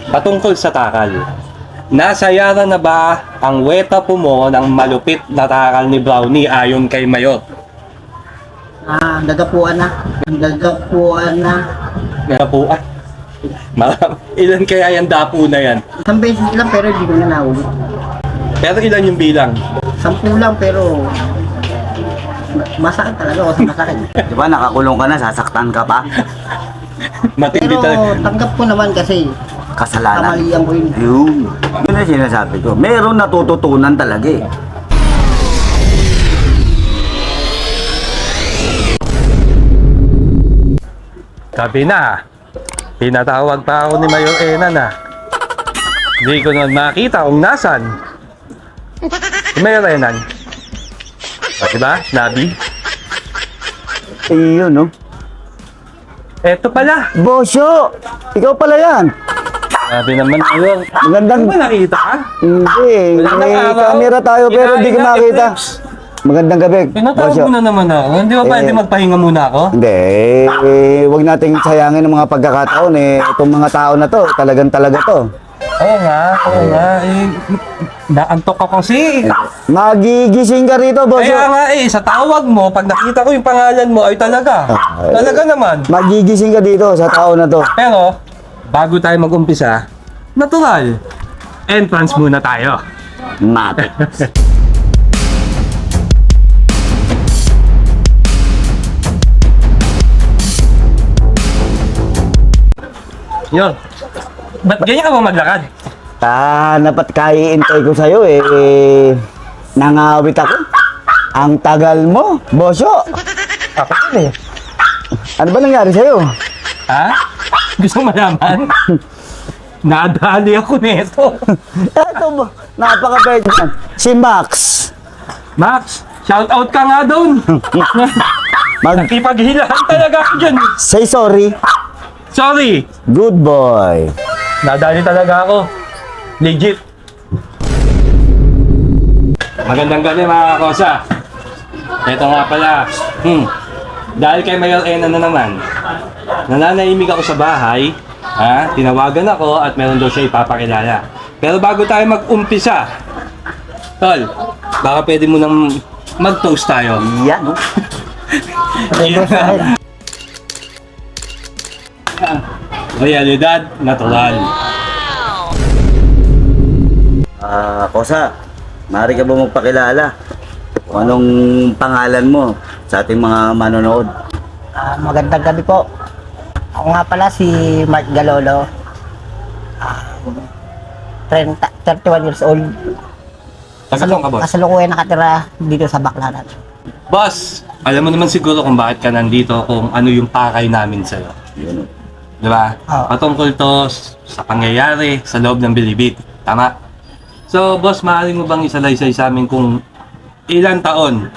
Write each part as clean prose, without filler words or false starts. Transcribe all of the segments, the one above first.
Patungkol sa takal. Nasayara na ba ang weta po mo ng malupit na takal ni Brownie ayon kay Mayor? Nagapuan na. Nagapuan na. Napuan. Ilan kaya yung dapo na yan? Isang beses lang pero hindi ko na nahuli. Pero ilan yung bilang? 10 lang pero masakit talaga ako sa masakit. Di ba, nakakulong ka na, sasaktan ka pa? Matindi Pero talaga. tanggap ko naman kasi Kasalanan. kamalian ko yun. Yun. Yun ang sinasabi ko. Meron natututunan talaga eh. Sabi na, pinatawag pa ako ni Mayor Enan na. Hindi ko naman makita kung nasan. Si Mayor Enan. Diba? Nabi? Yun, no? Eto pala. Bosyo! Ikaw pala yan. Sabi naman Mayor. Magandang... Ano ba nakita ka? Hindi. May camera tayo pero hindi ko makita. Magandang gabi, Pinatawag Bosyo. mo na naman ako. Hindi ba pwede magpahinga muna ako? Hindi. Huwag nating sayangin ng mga pagkakataon eh. Itong mga tao na to, talaga to. Oo nga. Naantok ka kasi. Magigising ka rito, Bosyo. Kaya nga sa tawag mo, pag nakita ko yung pangalan mo ay talaga. Talaga naman. Magigising ka dito sa tao na to. Pero, bago tayo mag-umpisa, natural. Entrance muna tayo. Matik. Yun. Ba't ganyan ka ba maglakad? Dapat kaiintay ko sa'yo eh. Nangawit ako. Ang tagal mo, Bosyo. Ako din Ano ba nangyari sa'yo? Ha? Gusto mo malaman? Nadali ako nito. Eto mo, napaka-bad yan. Si Max. Max, shout out ka nga doon. Nakipaghilahan talaga ako dyan. Say sorry. Sorry. Good boy. Nadali talaga ako. Legit. Magandang gabi mga kosa. Ito nga pala. Dahil kay Mayor Ena na naman, nananahimik ako sa bahay. Tinawagan ako at meron daw siya ipapakilala. Pero bago tayo mag-umpisa, Tol, baka pwede mo nang mag-toast tayo. Yan, no? Realidad natural. Kosa, maaari ka ba magpakilala? Kung anong pangalan mo sa ating mga manonood? Magandang gabi po. Ako nga pala si Mark Galolo. 31 years old. Tagatong ka, boss. Kasalukuyan nakatira dito sa Baclaran. Boss, alam mo naman siguro kung bakit ka nandito, kung ano yung pakay namin sa'yo. Yun. Di ba? Oo. Patungkol to sa pangyayari sa loob ng Bilibid. Tama? So, boss, maaari mo bang isalaysay sa amin kung ilan taon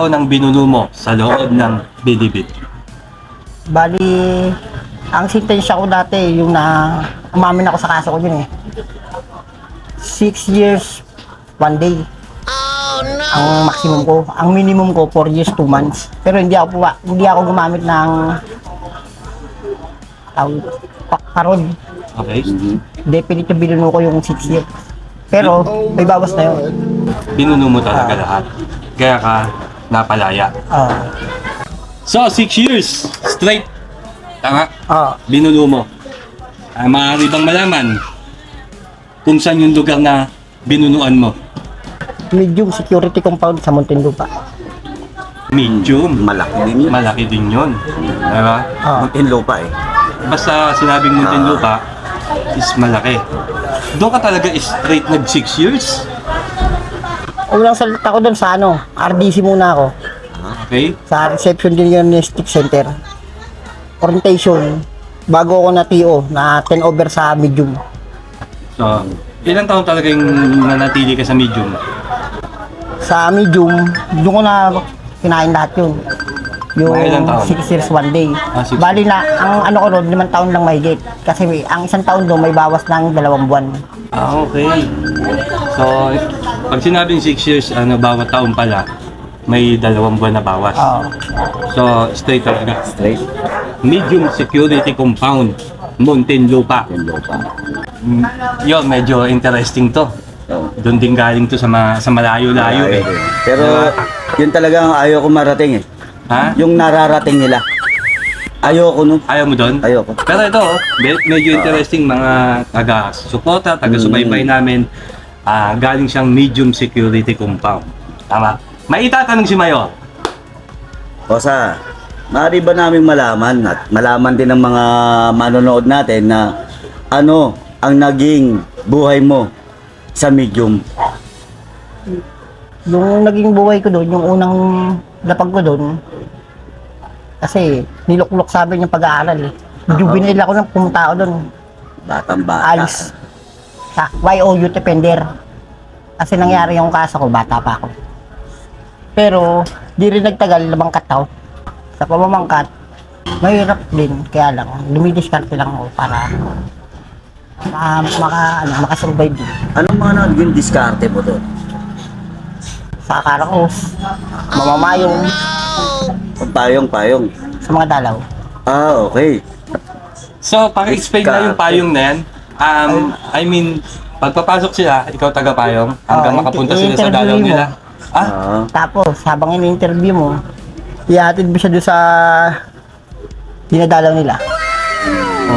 ang binuno mo sa loob ng Bilibid? Bali, ang sentensya ko dati, yung na umamin ako sa kaso ko yun eh. 6 years, 1 day. Ang maximum ko. Ang minimum ko, 4 years, 2 months. Pero hindi ako gumamit ng parol. Okay? Definitely binuno ko yung 6 years. Pero may bawas na yun. Binuno mo talaga lahat. Kaya ka napalaya. So, 6 years straight. Tama? Binuno mo. Maaari bang malaman kung saan yung lugar na binunuan mo? Medium security compound sa Muntinlupa. Medium. Malaki din yun. Malaki din yun. Diba? Muntinlupa eh. Basta sinabing Muntinlupa is malaki. Doon ka talaga straight nag 6 years? Unang salita ko doon sa RDC muna ako. Okay? Sa Reception Diagnostic Center. Orientation. Bago ako na TO, na 10 over sa medium. So, ilang taon talaga yung nanatili ka sa medium? Sa medium, doon ko na kinain lahat yun. Yung Mga ilang taon? 6 years, 1 day. 6 Bali na, ang ano ko doon, 5 taon lang mahigit. Kasi ang isang taon doon, may bawas ng 2 buwan. Okay. So, pag sinabing 6 years, bawat taon pala, may 2 buwan na bawas. Oo. So, straight talaga. Straight. Medium security compound. Muntinlupa. Yung lupa. Yun, medyo interesting to. Oh. Doon din galing to sa, sa malayo-layo eh. Pero yun talaga ang ayaw ko marating eh. Ha? Yung nararating nila. Ayoko no. Ayaw mo doon? Ayoko. Pero ito, medyo interesting mga taga-suporta, taga-subaybay namin. Galing siyang medium security compound. Tama? May itatanong si Mayor. Kosa, maaari ba namin malaman at malaman din ng mga manonood natin na ano ang naging buhay mo sa medium? Yung naging buhay ko doon, yung unang lapag ko doon, kasi niluklok sa amin yung pag-aaral eh. Juvenile ako nang pumunta ako doon. Batang bata. Alis. Sa YOU Defender. Kasi nangyari yung kaso ko, bata pa ako. Pero, di rin nagtagal, lumangkat ako. Sa pamamangkat, mahirap din, kaya lang, lumidiskarte lang ako para makasurvive din. Anong mga naging diskarte mo doon? Sa Caracos, mamamayong, Payong. sa mga dalaw. Okay. So, paki-explain na yung payong na yan. I mean, pagpapasok sila, ikaw taga-payong, hanggang makapunta sila sa dalaw i-interview mo. nila. Tapos, habang ini-interview mo, ihatid mo siya doon sa dinadalaw nila.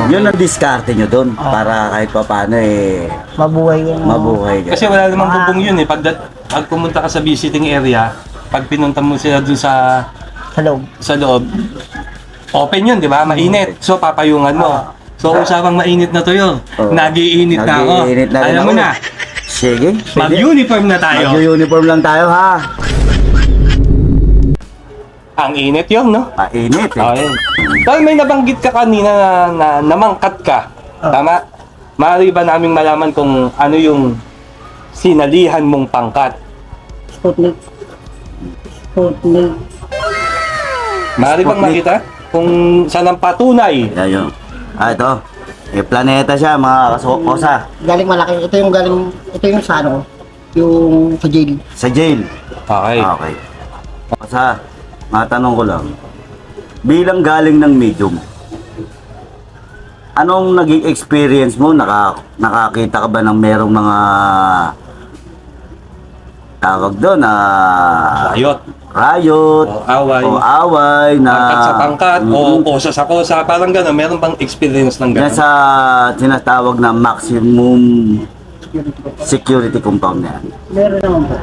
Yun ang diskarte nyo doon para kahit pa paano eh Mabuhay yung... mabuhay ka. Kasi wala namang bubong yun eh. Pag pumunta ka sa visiting area, pag pinunta mo sila dun sa Sa loob. open yun, di ba? Mainit. So, papayungan mo. So, usapang mainit na to yun. Oo. Nagiinit na ako. Nagiinit na rin Alam mo ako. na, Sige. mag-uniform na tayo. Mag-uniform lang tayo ha. Ang init yun, no? Init eh. Ayun. Dahil may nabanggit ka kanina na namangkat ka. Tama? Maaari ba naming malaman kung ano yung sinalihan mong pangkat? Sputnik. Maaari bang Sputnik. makita kung saan ang patunay? Ayun. Ito. Planeta siya mga kasokosa. Galing malaki. Ito yung sa ano, yung sa jail. Sa jail. Okay. Okay. Kosa, matanong ko lang. Bilang galing ng medium, anong naging experience mo? Nakakita ka ba ng merong mga tawag doon na Riot. riot O away. o away na Pangkat sa pangkat o kosa sa kosa. Parang gano'n. Meron bang experience ng yan gano'n? sa tinatawag na maximum security compound na yan. Meron naman po.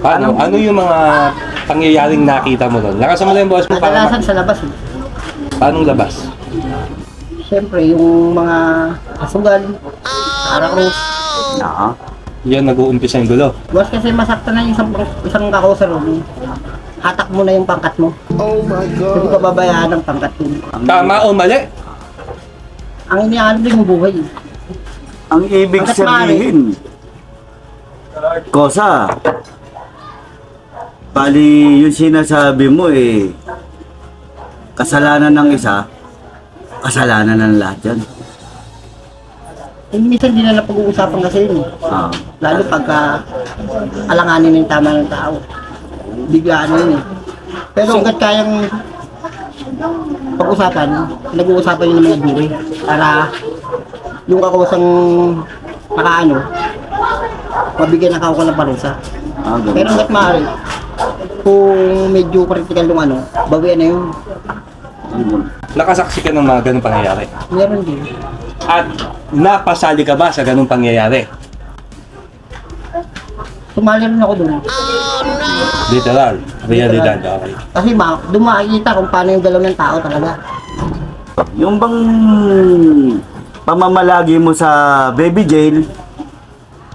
Ano yung mga pangyayaring nakita mo doon? Lakasan mo lang yung boss mo para Kadalasan sa labas eh. paano labas? Siyempre, yung mga kasugal, Caracos. Oo. Yan nag-uumpisa yung gulo. Boss, kasi masakta na yung isang kakosa ron. Hatak mo na yung pangkat mo. Oh my God. Hindi ka babayaan ng pangkat mo. Tama o mali? Ang iniaan din yung buhay. Ang ibig Bakit sabihin, Kosa, bali yung sinasabi mo eh, kasalanan ng isa, kasalanan ng lahat yan. Eh, minsan din na napag-uusapan kasi yun. Ah. Lalo pagka alanganin yung tama ng tao. Biglaan yun eh. Pero hanggat kayang pag-usapan, nag-uusapan yun ng mga duri. Para yung kakusang nakaano, mabigyan ng kako ng parusa. Ganun. Pero hanggat maaari, kung medyo critical yung ano, bawian na yun. Nakasaksi ka ng mga ganong pangyayari. Meron din. At napasali ka ba sa ganong pangyayari? Sumali rin ako dun. Literal. Realidad. Okay. Kasi doon makikita kung paano yung galaw ng tao talaga. Yung bang pamamalagi mo sa baby jail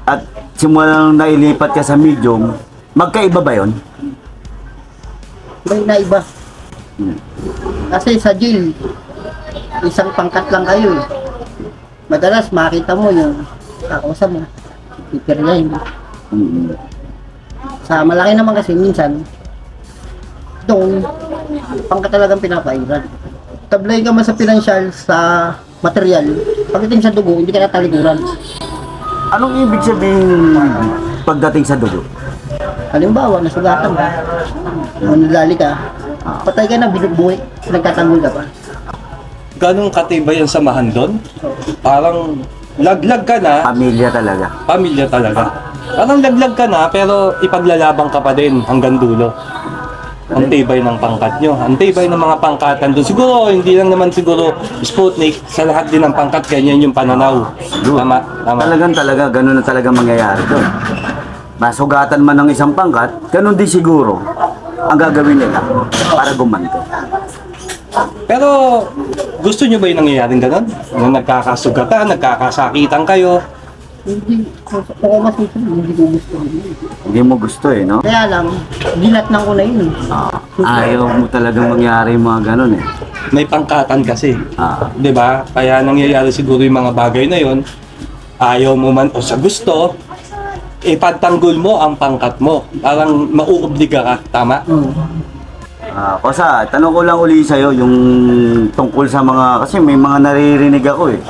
at simulang nailipat ka sa medium, magkaiba ba yun? May naiba. Kasi sa jail, isang pangkat lang kayo eh. Madalas makita mo yung kakusa mo. Ipirlahin. Sa malaki naman kasi minsan, doon, pangkat talagang pinapairan. Tablay ka man sa financial, sa material, pagdating sa dugo, hindi ka natalikuran. Anong ibig sabihin pagdating sa dugo? Halimbawa, nasugatan ka, o nalali ka, patay ka na, binubuhay, nagtatanggol ka pa. ganun katibay ang samahan doon. Parang laglag ka na, Pamilya talaga. pamilya talaga. Parang laglag ka na, pero ipaglalabang ka pa din hanggang dulo. Ang tibay ng pangkat nyo. Ang tibay ng mga pangkatan doon. Siguro, hindi lang naman siguro Sputnik, sa lahat din ng pangkat, ganyan yung pananaw. Tama, tama. Talaga, ganun na talaga mangyayari doon. Masugatan man ng isang pangkat, ganun din siguro ang gagawin nila para gumanto. Pero, gusto nyo ba yung nangyayaring ganun? Nung nagkakasugatan, nagkakasakitan kayo, Hindi, ako mas gusto, hindi ko gusto. Hindi mo gusto eh, no? Kaya lang, dinatnang ko na yun. Ayaw mo talagang mangyari yung mga ganun eh. may pangkatan kasi. Ah. 'Di ba? Kaya nangyayari siguro yung mga bagay na yon. Ayaw mo man o sa gusto, ipagtanggol mo ang pangkat mo. Parang mauobliga ka, tama? Kosa, tanong ko lang uli sa'yo yung tungkol sa mga, kasi may mga naririnig ako eh.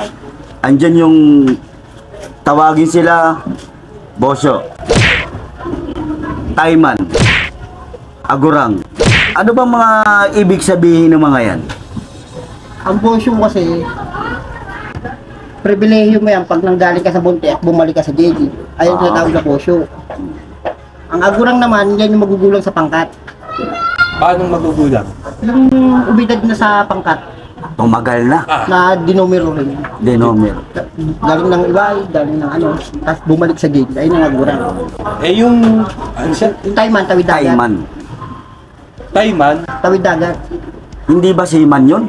Andyan yung tawagin sila Bosyo, Tayman, Agurang. Ano ba mga ibig sabihin ng mga yan? Ang bosyo kasi, pribilehiyo mo yan pag nanggaling ka sa Bonte at bumalik ka sa JG. Ayun tinatawag na bosyo. Ang agurang naman, yan yung magugulang sa pangkat. Paano magugulang? Yung ubidad na sa pangkat, Tumagal na, na dinomero rin. denomir. Galing ng ibay, galing ng ano, tapos bumalik sa JG. Ayun ang agurang. Eh yung, ano siya? Yung Tayman, tawid dagat. Tayman. Tayman? Tawid dagat. Hindi ba seaman yun?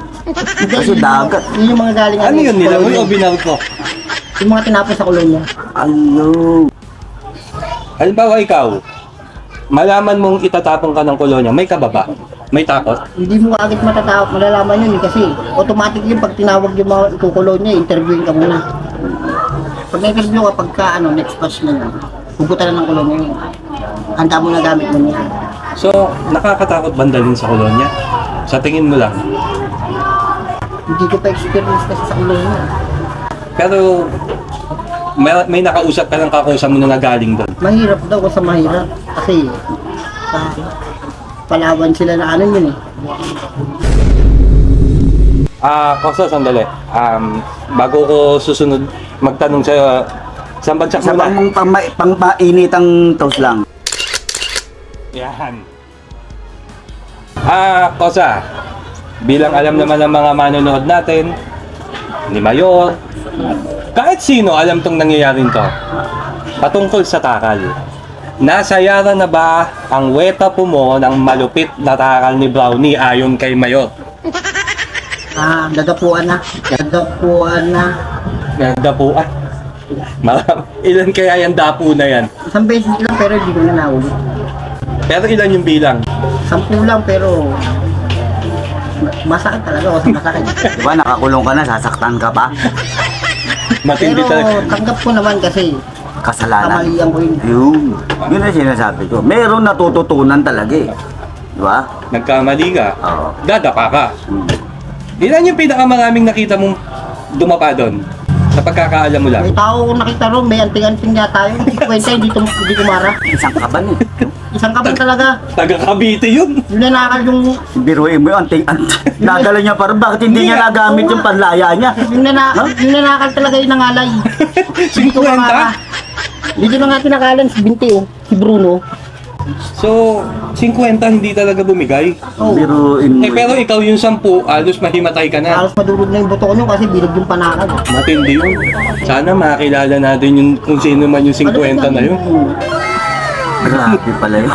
Kasi dagat. Yun yung mga galing Ano yun nila? kolonya. O binal ko? Yung mga tinapos sa kolonya. Ayun. Halimbawa ikaw, malaman mong itatapon ka ng kolonya, may kababa? May takot? Hindi mo agad matatawag, malalaman yun eh, kasi automatic yun pag tinawag yung mga ikukulon niya, interviewin ka muna. Pag na-interview ka, pagka next batch na yun, pupunta na ng kolonya yun. Handa mo na gamit mo niya. So, nakakatakot bandalin sa kolonya? Sa tingin mo lang. Hindi ko pa experience kasi sa kolonya. Pero, may nakausap ka ng kakusap mo na nagaling doon. Mahirap daw kasi mahirap. Kasi, sa Palawan sila na ano yun eh. Kosa, sandali. Bago ko susunod magtanong sa'yo, saan bagsak Sa muna? pang-mainit ang toast lang. Yan. Kosa, bilang alam naman ng mga manonood natin, ni Mayor, kahit sino alam tong nangyayaring to, patungkol sa takal. Nasayara na ba ang weta po mo ng malupit na takal ni Brownie ayon kay Mayor? Dadapuan na. Dadapuan na. Nagdapuan. Ilan kaya yung dapo na yan? Isang beses lang pero hindi ko na nahuli. Pero ilan yung bilang? 10 lang pero masakit talaga o masakit. Diba, nakakulong ka na, sasaktan ka pa. Matindi Pero talaga. tanggap ko naman kasi Kasalanan. kamalian ko yun. Yun ang sinasabi ko. Meron natututunan talaga eh. Diba? Nagkamali ka, Oo. dadapa ka. Hmm. Ilan yung pinakamaraming nakita mong dumapa doon? Sa pagkakaalam mo lang? May tao kong nakita ron, may anting-anting yata yun. 50 hindi kumara. Isang kaban eh. Isang kaban talaga. Taga Cavite yun. Yung nanakal yung, Biruin mo yun, nadala niya parang bakit hindi niya nagamit yung panlaya niya? yung nanakal talaga yung nangalay. Hindi 50? kumara. Dito na nga tinakalan si Binti oh, si Bruno. So, 50 hindi talaga bumigay. Oh, Biruin mo. Pero ikaw yung 10, alos mahimatay ka na. halos madurog na yung buto ko nyo kasi bilog yung panakal. Matindi yun. Sana makilala natin yung kung sino man yung 50 na yun. Grabe pala yun.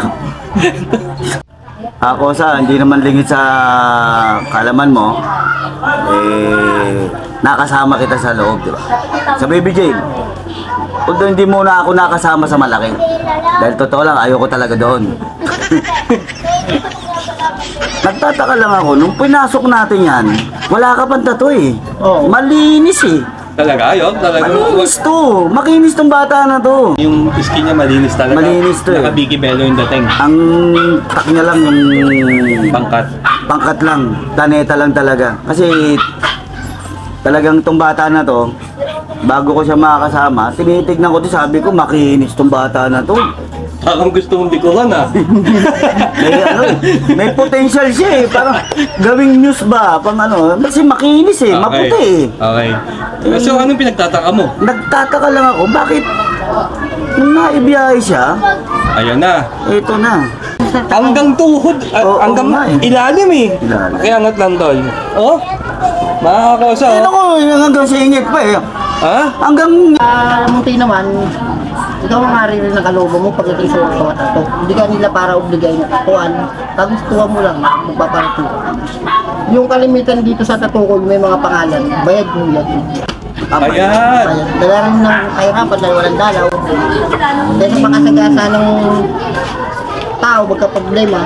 Ako hindi naman lingit sa kalaman mo, nakasama kita sa loob, di ba? Sa Baby Jane. Although hindi muna ako nakasama sa malaki. Dahil totoo lang, ayoko talaga doon. Nagtataka lang ako, nung pinasok natin yan, wala ka pang tattoo eh. Oo. Malinis eh. Talaga, ayun. Talaga. Malinis to. Makinis tong bata na to. Yung skin niya malinis talaga. Malinis to eh. Naka-bigi bello yung dating. Ang tak niya lang yung Pangkat. pangkat lang, taneta lang talaga. Kasi talagang tong bata na to, bago ko siya makakasama, tinitignan ko to, sabi ko makinis tong bata na to. Parang gusto mong likuran ah. May ano, may potential siya eh. Parang gawing news ba? Pang ano, kasi makinis eh, maputi eh. Okay. So, anong pinagtataka mo? Nagtataka lang ako, bakit nung naibiyahe siya, Ayan na. eto na. Hanggang tuhod, Oo, hanggang nga eh. ilalim eh. Ilalim. Kaya angat lang tol. Oh, makakakosa Eh oh. ako, hanggang singit pa eh. Ha? Hanggang Munti naman, ikaw ang maririnig ng kalooban mo pagdating sa mga to. Hindi ka nila para obligay na tatuan. Kagustuhan mo lang, magpaparato. Yung kalimitan dito sa tatukoy, may mga pangalan. Bayad mo yan. Ayan. Bayad. Dala rin ng kahirapan dahil walang dalaw. Dahil sa pakasagasa ng tao, magka-problema,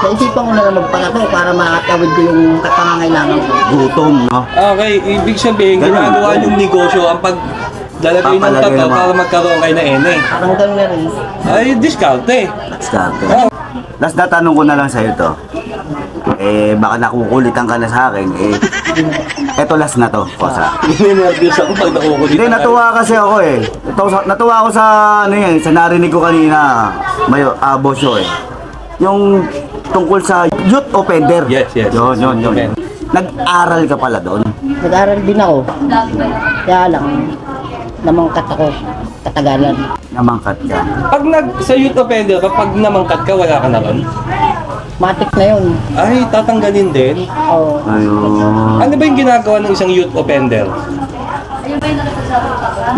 naisipan ko na lang magparato para makatawid ko yung pangangailangan ko. gutom, no? Okay, ibig sabihin, Ganun. ginagawa yung negosyo ang pagdalagay ng Papalagay tato naman. para magkaroon kayo na ene. Parang gano'n na rin. Ay, diskarte. Start. Oh. Last na tanong ko na lang sa'yo to. Eh, baka nakukulitan ka na sa akin. Eh, eto last na to, Kosa. Ninervyos ako pag nakukulit. Hindi, natuwa kasi ako eh. Natuwa ako sa, ano yan, sa narinig ko kanina, Bosyo eh. Yung tungkol sa youth offender. Yes. Yun. Okay. Nag-aral ka pala doon. Nag-aral din ako. Kaya lang, namangkat ako. Katagalan. Namangkat ka. Pag sa youth offender, kapag namangkat ka, wala ka na ron? Matik na yun. Ay, tatanggalin din. Oo. Ayun. Ano ba yung ginagawa ng isang youth offender?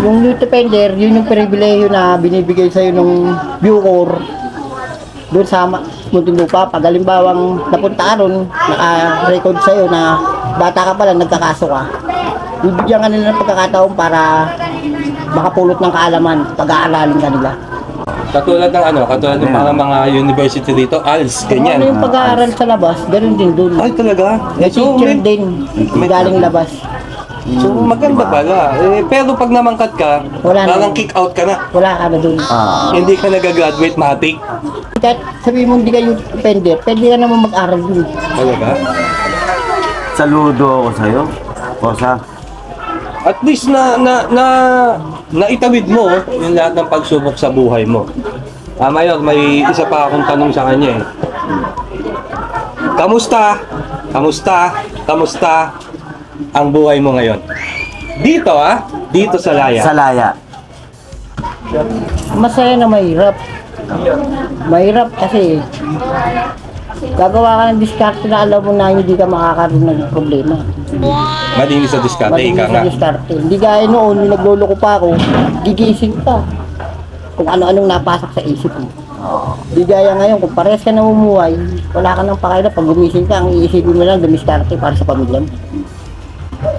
Yung youth offender, yun yung pribileyo na binibigay sa'yo ng Bucor doon sa Muntinlupa. Pag halimbawang napunta ka ron, naka-record sa'yo na bata ka pala, nagkakaso ka. Bibigyan ka nila ng pagkakataon para makapulot ng kaalaman, pag-aaralin ka nila. Katulad ng parang mga university dito, ALS, Kung ano ganyan. yung pag-aaral sa labas, ganun din doon. Ay, talaga? May So, teacher din, galing labas. so maganda pala. Eh, pero pag namangkat ka, Wala na. parang kick out ka na. Wala ka na doon. Hindi ka nag-graduate matik. Kahit sabihin mo hindi ka youth offender, pwede ka naman mag-aral doon. Talaga? Saludo ako sa'yo, Kosa. At least naitawid mo yung lahat ng pagsubok sa buhay mo. Mayor, may isa pa akong tanong sa kanya eh. Kamusta ang buhay mo ngayon? Dito sa Laya. Sa Laya. Masaya na mahirap. Mahirap kasi gagawa ka ng diskarte na alam mo na hindi ka makakaroon ng problema. Malinis sa diskarte, Malinis ika nga. sa diskarte. Hindi gaya noon, nung nagluloko pa ako, gigising pa. Kung ano-anong napasok sa isip mo. Hindi gaya ngayon, kung pares ka namumuhay, wala ka nang pakailan. Pag gumising ka, ang iisipin mo lang, dumiskarte para sa pamilya mo.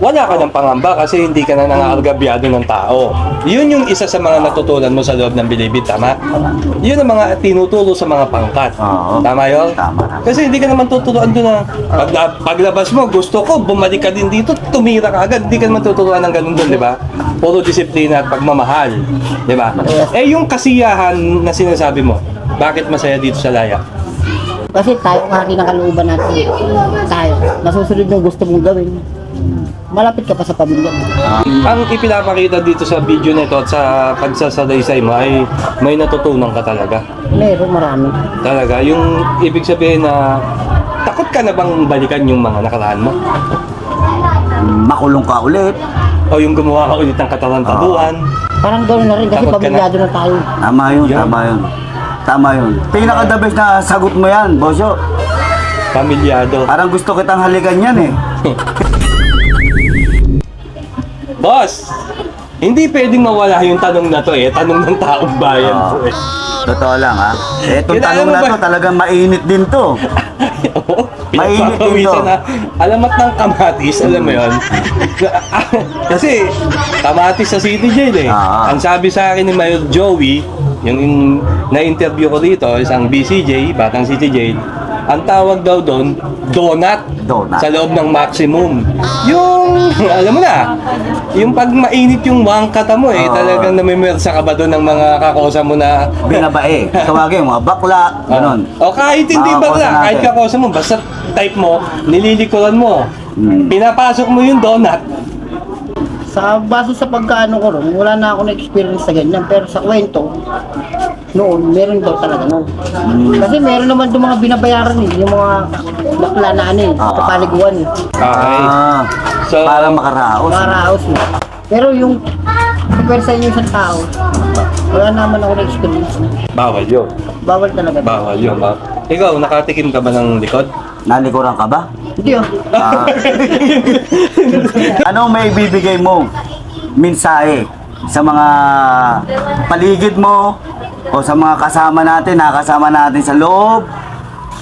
Wala ka ng pangamba kasi hindi ka na nangangargabyado ng tao. Yun yung isa sa mga natutunan mo sa loob ng Bilibid, tama? Yun ang mga tinuturo sa mga pangkat. Oo. Tama yun? Tama. Kasi hindi ka naman tuturuan doon na paglabas mo, gusto ko, bumalik ka din dito, tumira ka agad. Hindi ka naman tuturuan ng ganun doon, di ba? Puro disiplina at pagmamahal. Di ba? Eh yung kasiyahan na sinasabi mo, bakit masaya dito sa Laya? Kasi tayo ang hari ng kalooban natin. Tayo. Nasusunod yung gusto mong gawin. Malapit ka pa sa pamilya mo. Ang ipinapakita dito sa video nito at sa pagsasalaysay mo ay may natutunan ka talaga. Meron marami. Talaga, yung ibig sabihin na takot ka na bang balikan yung mga nakaraan mo? Makulong ka ulit. O yung gumawa ka ulit ng katarantaduhan? Parang gano'n na rin kasi Takot ka na. pamilyado na tayo. Tama yun, Yan. tama yun. Pinaka-the best na sagot mo yan, Bosyo. Pamilyado. Parang gusto kitang halikan yan eh. Boss! Hindi pwedeng mawala yung tanong na to eh. Tanong ng taong bayan Oo. to eh. Totoo lang ha. Etong Kinaya tanong mo na ba? to talagang mainit din to. Oo, Mainit din pinagpapawisan to. na. Alamat ng kamatis, alam mo yun? Kasi kamatis sa City Jail eh. Ah. Ang sabi sa akin ni Mayor Joey, yung na-interview ko dito, isang BCJ, Batang City Jail, ang tawag daw doon, donut. Donut. Sa loob ng maximum. Yung, alam mo na, yung pag mainit yung wangkata mo eh, Oo. talagang namimersa ka ba doon ng mga kakosa mo na Binabae. Tawagin mo, bakla. Ganon. O kahit hindi Mga ba kosa natin. kahit kakosa mo, basta type mo, nililikuran mo. Pinapasok mo yung donut. Sa base sa pagkaano ko ron, wala na ako na-experience sa ganyan. Pero sa kwento, Noon, meron daw talaga noon. Kasi meron naman doon mga binabayaran eh, yung mga bakla na ano eh, sa paliguan eh. Okay. So, Para makaraos. Makaraos eh. Pero yung compare sa inyo isang tao, wala naman ako na-experience na. bawal yun. Bawal talaga. Bawal yun. Ikaw, nakatikim ka ba ng likod? Nalikuran ka ba? Hindi oh. Ah. Ano may bibigay mo? Mensahe sa mga paligid mo o sa mga kasama natin, nakasama natin sa loob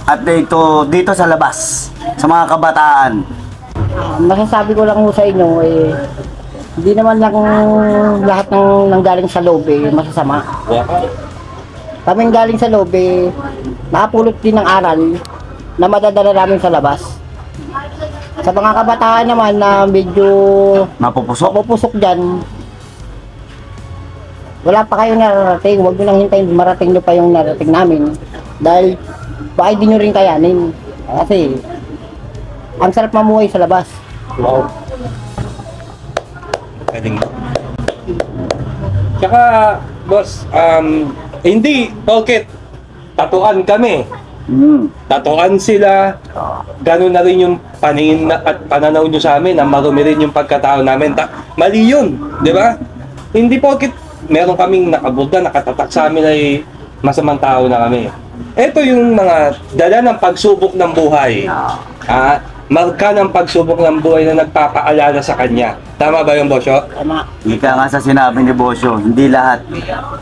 at dito sa labas, sa mga kabataan. Masasabi ko lang ho sa inyo eh, hindi naman lang lahat ng nanggaling sa loob eh, masasama. Kaming galing sa loob eh, nakapulot din ng aral na madadala namin sa labas. Sa mga kabataan naman na medyo Mapupusok. mapupusok dyan, wala pa kayong nararating, huwag nyo lang hintayin, marating nyo pa yung narating namin. Dahil baka hindi nyo rin kayanin. Kasi, ang sarap mamuhay sa labas. Wow. Galing. Tsaka, boss, hindi, porket tatuan kami. Tatuan sila, ganun na rin yung paningin at pananaw nyo sa amin, na marumi rin yung pagkatao namin. Mali yun, di ba? Hindi porket meron kaming nakaburda, nakatatak sa amin ay masamang tao na kami. Ito yung mga dala ng pagsubok ng buhay. Marka ng pagsubok ng buhay na nagpapaalala sa kanya. Tama ba yung Bosyo? Tama. Ika nga sa sinabi ni Bosyo, hindi lahat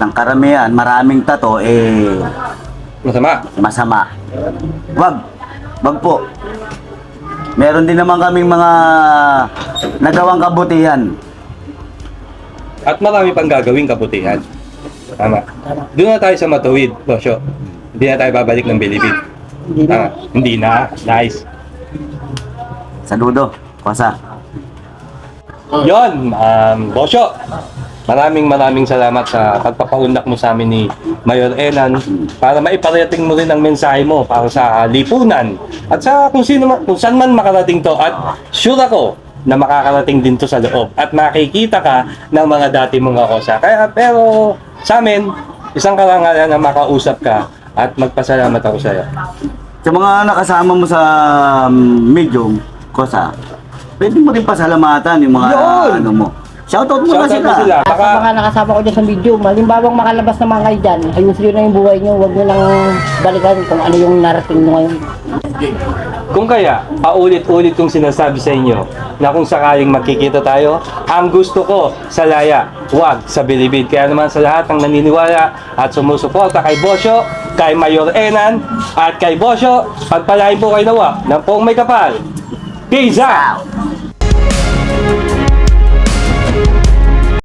ng karamihan, maraming tato, Masama. masama. Wag po. Meron din naman kaming mga nagawang kabutihan. At marami pang gagawing kabutihan. Tama. Doon na tayo sa matuwid, Bosyo. Hindi na tayo babalik ng Bilibid. Hindi na. Hindi na. Nice. Saludo, Kosa. Yon, Bosyo. Maraming salamat sa pagpapaunlak mo sa amin ni Mayor Enan para maiparating mo rin ang mensahe mo para sa lipunan at sa kung saan man makarating to, at sure ako na makakarating din to sa loob at makikita ka ng mga dati mong kakosa. Pero sa amin, isang karangalan na makausap ka at magpasalamat ako sa iyo. Sa mga nakasama mo sa medium, Kosa, pwede mo rin pasalamatan yung mga Yun! ano mo. Shoutout mo na Shoutout mo sila. sila. Sa mga nakasama ko dyan sa video, malimbawang makalabas na mga kayo dyan, ayusin nyo na yung buhay nyo, huwag nyo lang balikan kung ano yung narating nyo ngayon. Kung kaya, paulit-ulit kong sinasabi sa inyo na kung sakaling magkikita tayo, ang gusto ko sa Laya, wag sa Bilibid. Kaya naman sa lahat ng naniniwala at sumusuporta kay Bosyo, kay Mayor Enan, at kay Bosyo, pagpalain po kayo nawa ng poong may kapal. Peace out!